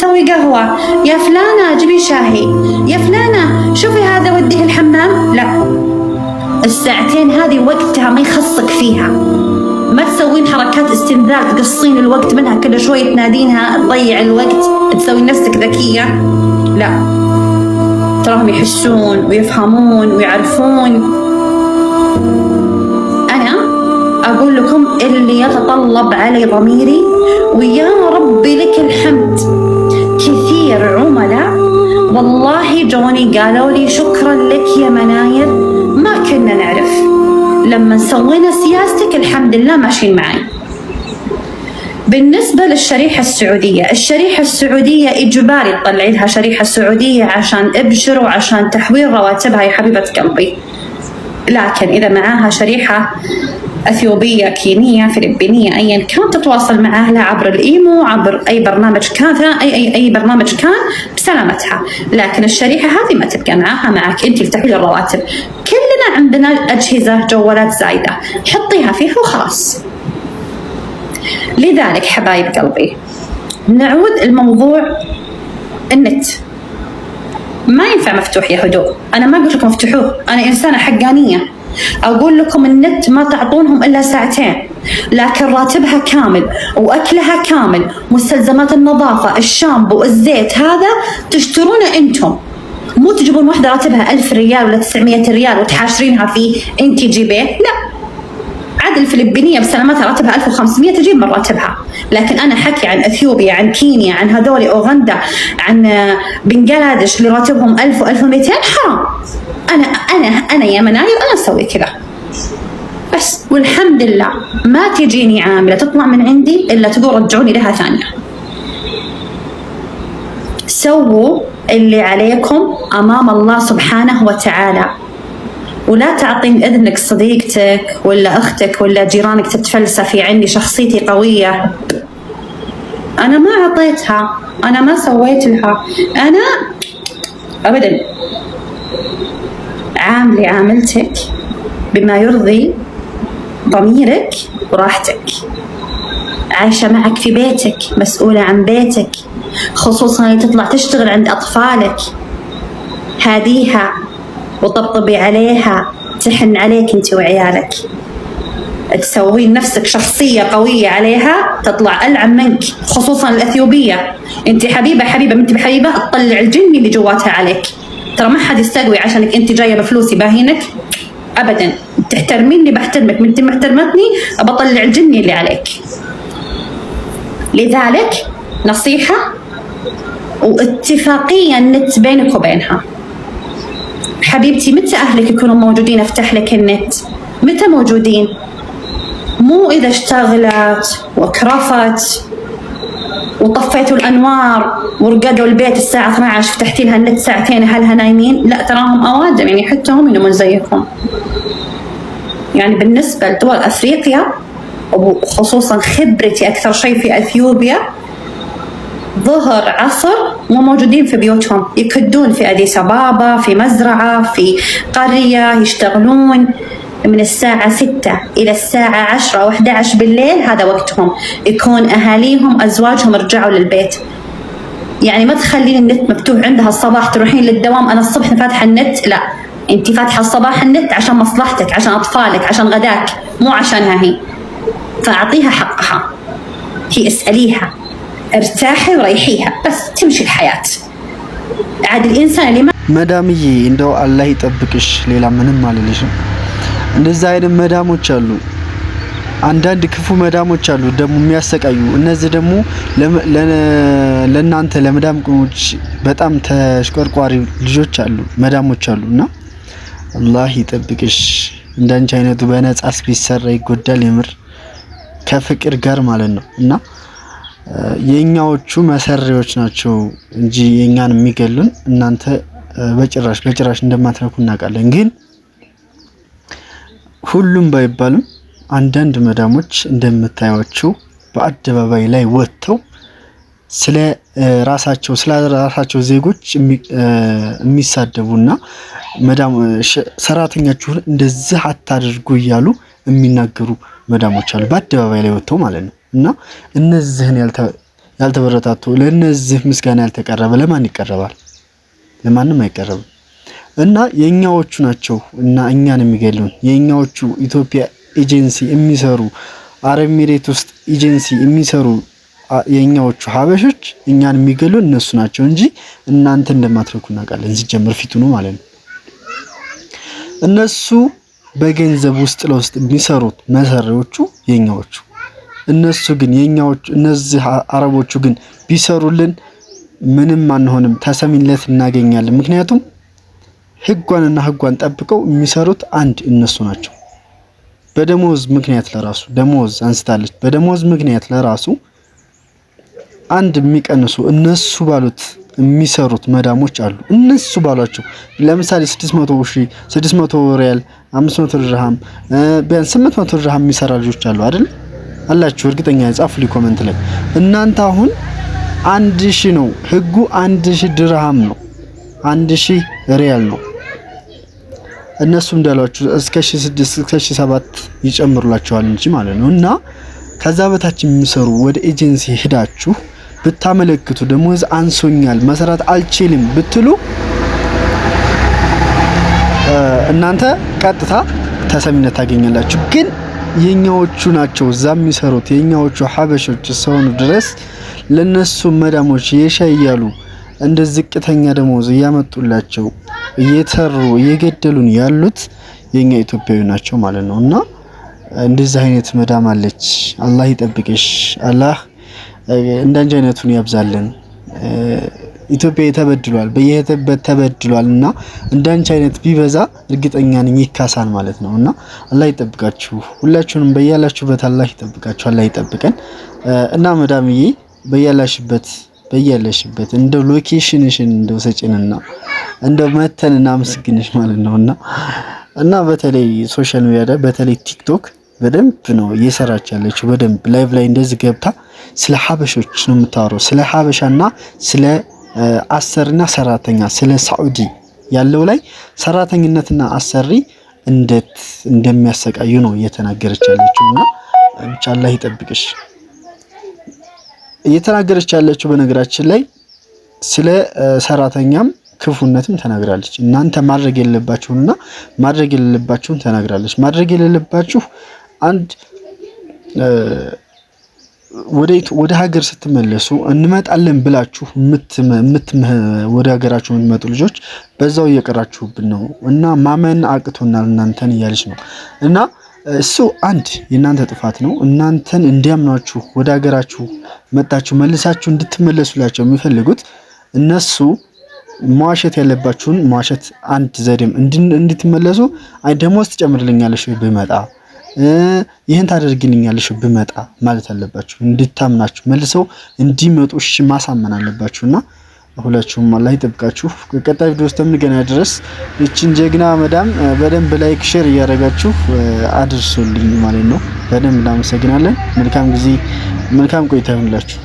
تسوي قهوة، يا فلانة جيبي شاهي، يا فلانة شوفي هذا وديه الحمام. لا، الساعتين هذه وقتها ما يخصك فيها. ما تسوين حركات استنذار تقصين الوقت منها، كل شوية تنادينها تضيع الوقت، تسوي نفسك ذكية. لا، تراهم يحسون ويفهمون ويعرفون. أنا أقول لكم اللي يتطلب علي ضميري، ويا ربي لك الحمد كثير عملاء والله جوني قالوا لي شكرا لك يا مناير، ما كنا نعرف، لما سوينا سياستك الحمد لله ماشيين معي. بالنسبة للشريحة السعودية، الشريحة السعودية إجباري تطلعي لها شريحة سعودية عشان إبشر وعشان تحويل رواتبها يا حبيبة قلبي. لكن إذا معاها شريحة أثيوبية، كينية، فلبينية، أيا كان، تتواصل مع أهلها عبر الإيمو، عبر أي برنامج كان، أي برنامج كان بسلامتها. لكن الشريحة هذه ما تبقى معك أنت لتحويل الرواتب. كلنا عندنا أجهزة جوالات زايدة، حطيها فيها وخلاص. لذلك حبايب قلبي نعود الموضوع النت. ما ينفع مفتوح يا هدوء، أنا ما قلت لكم افتحوه، أنا إنسانة حقانية، أقول لكم النت ما تعطونهم إلا ساعتين، لكن راتبها كامل وأكلها كامل، مستلزمات النظافة، الشامبو، الزيت، هذا تشترونه أنتم، مو تجيبون واحدة راتبها 1000 ريال ولا 900 ريال وتحاشرينها فيه أنت جيبيه. لا، عاد الفلبينية بسلامتها راتبها 1500 تجيب من راتبها. لكن أنا حكي عن أثيوبيا، عن كينيا، عن هذول أوغندا، عن بنغلاديش اللي راتبهم 1000 و1200، حرام. أنا يا مناير أنا أسوي كذا بس، والحمد لله ما تجيني عاملة تطلع من عندي إلا تقول رجعوني لها ثانية. سووا اللي عليكم أمام الله سبحانه وتعالى، ولا تعطين إذنك صديقتك ولا أختك ولا جيرانك تتفلسفي عندي شخصيتي قوية. أنا ما أعطيتها، أنا ما سويت لها، أنا أبدا. عاملي عاملتك بما يرضي ضميرك وراحتك، عايشة معك في بيتك، مسؤولة عن بيتك، خصوصا اللي تطلع تشتغل عند أطفالك، هاديها وطبطبي عليها، تحن عليك انت وعيالك، تسوين نفسك شخصية قوية عليها، تطلع ألعن منك، خصوصا الأثيوبية. انت حبيبة بنت بحبيبة تطلع الجن اللي جواتها عليك. ترى ما حد يستقوي عشانك انت جاية بفلوسي باهينك أبدا. تحترميني بحترمك، انت ما احترمتني بطلع الجن اللي عليك. لذلك نصيحة واتفاقية النت بينك وبينها. حبيبتي متى أهلك يكونوا موجودين أفتح لك النت؟ متى موجودين؟ مو إذا اشتغلت وكرفت وطفيتوا الأنوار ورقدوا البيت الساعة 12 فتحتي لها النت ساعتين أهلها نايمين. لا، تراهم أوادم، يعني حتى هم ينامون زيكم. يعني بالنسبة لدول أفريقيا وخصوصا خبرتي أكثر شيء في أثيوبيا، ظهر عصر مو موجودين في بيوتهم، يكدون في أديس أبابا، في مزرعة، في قرية، يشتغلون من الساعة 6 إلى الساعة 10 أو 11 بالليل، هذا وقتهم، يكون أهاليهم أزواجهم رجعوا للبيت. يعني ما تخلين النت مفتوح عندها الصباح تروحين للدوام أنا الصبح فاتحة النت، لا، أنت فاتحة الصباح النت عشان مصلحتك، عشان أطفالك، عشان غداك، مو عشانها هي. فأعطيها حقها، هي اسأليها، ارتاحي وريحيها، بس تمشي الحياة. عاد الإنسان اللي ما መዳምዬ እንደው አላህ ይጠብቅሽ፣ ሌላ ምንም አልልሽም። እንደዛ አይነት መዳሞች አሉ፣ አንዳንድ ክፉ መዳሞች አሉ ደግሞ የሚያሰቃዩ። እነዚህ ደግሞ ለእናንተ ለመዳም ቅሞች በጣም ተሽቆርቋሪ ልጆች አሉ፣ መዳሞች አሉና አላህ ይጠብቅሽ። እንዳንቺ አይነቱ በነጻስ ቢሰራ ይጎዳል የምር ከፍቅር ጋር ማለት ነው። እና የኛዎቹ መሰሪዎች ናቸው እንጂ የኛን የሚገሉን እናንተ በጭራሽ እንደማትነኩ እናውቃለን። ግን ሁሉም ባይባልም አንዳንድ መዳሞች እንደምታዩቸው በአደባባይ ላይ ወጥተው ስለ ራሳቸው ዜጎች የሚሳደቡና መዳም ሰራተኛችሁን እንደዚህ አታድርጉ እያሉ የሚናገሩ መዳሞች አሉ፣ በአደባባይ ላይ ወጥተው ማለት ነው። እና እነዚህን ያልተበረታቱ ለነዚህ ምስጋና ያልተቀረበ ለማን ይቀርባል? ለማንም አይቀርብም። እና የኛዎቹ ናቸው እና እኛን የሚገሉን የኛዎቹ ኢትዮጵያ ኤጀንሲ የሚሰሩ አረብ ኤሚሬት ውስጥ ኤጀንሲ የሚሰሩ የኛዎቹ ሀበሾች እኛን የሚገሉን እነሱ ናቸው እንጂ እናንተ እንደማትረኩ እናውቃለን። ሲጀምር ፊቱ ነው ማለት ነው። እነሱ በገንዘብ ውስጥ ለውስጥ የሚሰሩት መሰሪዎቹ የኛዎቹ። እነሱ ግን የኛዎቹ እነዚህ አረቦቹ ግን ቢሰሩልን ምንም አንሆንም፣ ተሰሚነት እናገኛለን። ምክንያቱም ህጓንና ህጓን ጠብቀው የሚሰሩት አንድ እነሱ ናቸው። በደሞዝ ምክንያት ለራሱ ደሞዝ አንስታለች። በደሞዝ ምክንያት ለራሱ አንድ የሚቀንሱ እነሱ ባሉት የሚሰሩት መዳሞች አሉ። እነሱ ባሏቸው ለምሳሌ 600 ሪያል 500 ድርሃም ቢያንስ 800 ድርሃም የሚሰራ ልጆች አሉ አይደል? አላችሁ እርግጠኛ ጻፉልኝ ኮሜንት ላይ። እናንተ አሁን 1000 ነው ህጉ፣ 1000 ድርሃም ነው፣ 1000 ሪያል ነው። እነሱ እንዳሏችሁ እስከ 6000 እስከ 7000 ይጨምሩላችኋል እንጂ ማለት ነው። እና ከዛ በታች የሚሰሩ ወደ ኤጀንሲ ሄዳችሁ ብታመለክቱ ደሞዝ አንሶኛል መስራት አልችልም ብትሉ እናንተ ቀጥታ ተሰሚነት ታገኛላችሁ። ግን የኛዎቹ ናቸው እዛ የሚሰሩት የኛዎቹ ሀበሾች ሰውን ድረስ ለነሱ መዳሞች የሻያሉ እንደ ዝቅተኛ ደሞዝ እያመጡላቸው እየተሩ እየገደሉን ያሉት የኛ ኢትዮጵያዊ ናቸው ማለት ነው። እና እንደዚህ አይነት መዳም አለች። አላህ ይጠብቅሽ። አላህ እንዳንቺ አይነቱን ያብዛልን። ኢትዮጵያ ተበድሏል፣ በየሄደበት ተበድሏል። እና እንዳንቺ አይነት ቢበዛ እርግጠኛ ነኝ ይካሳል ማለት ነው። እና አላህ ይጠብቃችሁ፣ ሁላችሁንም በያላችሁበት አላህ ይጠብቃችሁ፣ አላህ ይጠብቀን። እና መዳምዬ በያለሽበት እንደው ሎኬሽንሽን እንደው ሰጪንና እንደው መተንና ምስግንሽ ማለት ነውና እና በተለይ ሶሻል ሚዲያ በተለይ ቲክቶክ በደንብ ነው እየሰራች ያለችው። በደንብ ላይቭ ላይ እንደዚህ ገብታ ስለ ሀበሾች ነው የምታወራው። ስለ ሀበሻና ስለ አሰሪና ሰራተኛ ስለ ሳዑዲ ያለው ላይ ሰራተኝነትና አሰሪ እንዴት እንደሚያሰቃዩ ነው እየተናገረች ያለችውና ብቻ አላህ ይጠብቅሽ። እየተናገረች ያለችው በነገራችን ላይ ስለ ሰራተኛም ክፉነትም ተናግራለች። እናንተ ማድረግ የሌለባችሁና ማድረግ የሌለባችሁን ተናግራለች። ማድረግ የሌለባችሁ አንድ ወደ ሀገር ስትመለሱ እንመጣለን ብላችሁ ወደ ሀገራችሁ የምትመጡ ልጆች በዛው እየቀራችሁብን ነው እና ማመን አቅቶናል እናንተን እያለች ነው። እና እሱ አንድ የእናንተ ጥፋት ነው። እናንተን እንዲያምናችሁ ወደ ሀገራችሁ መጣችሁ መልሳችሁ እንድትመለሱላቸው የሚፈልጉት እነሱ መዋሸት ያለባችሁን መዋሸት አንድ ዘዴም እንድትመለሱ አይ ደሞዝ ትጨምርልኛለሽ ብመጣ ይሄን ታደርግልኛለሽ ብመጣ ማለት አለባችሁ። እንድታምናችሁ መልሰው እንዲመጡ እሺ ማሳመን አለባችሁና ሁላችሁም አላህ ይጠብቃችሁ። ቀጣይ ቪዲዮ ውስጥ እስከምንገናኝ ድረስ እቺን ጀግና መዳም በደንብ ላይክ ሼር እያደረጋችሁ አድርሱልኝ ማለት ነው። በደንብ እናመሰግናለን። መልካም ጊዜ መልካም ቆይታ ይሁንላችሁ።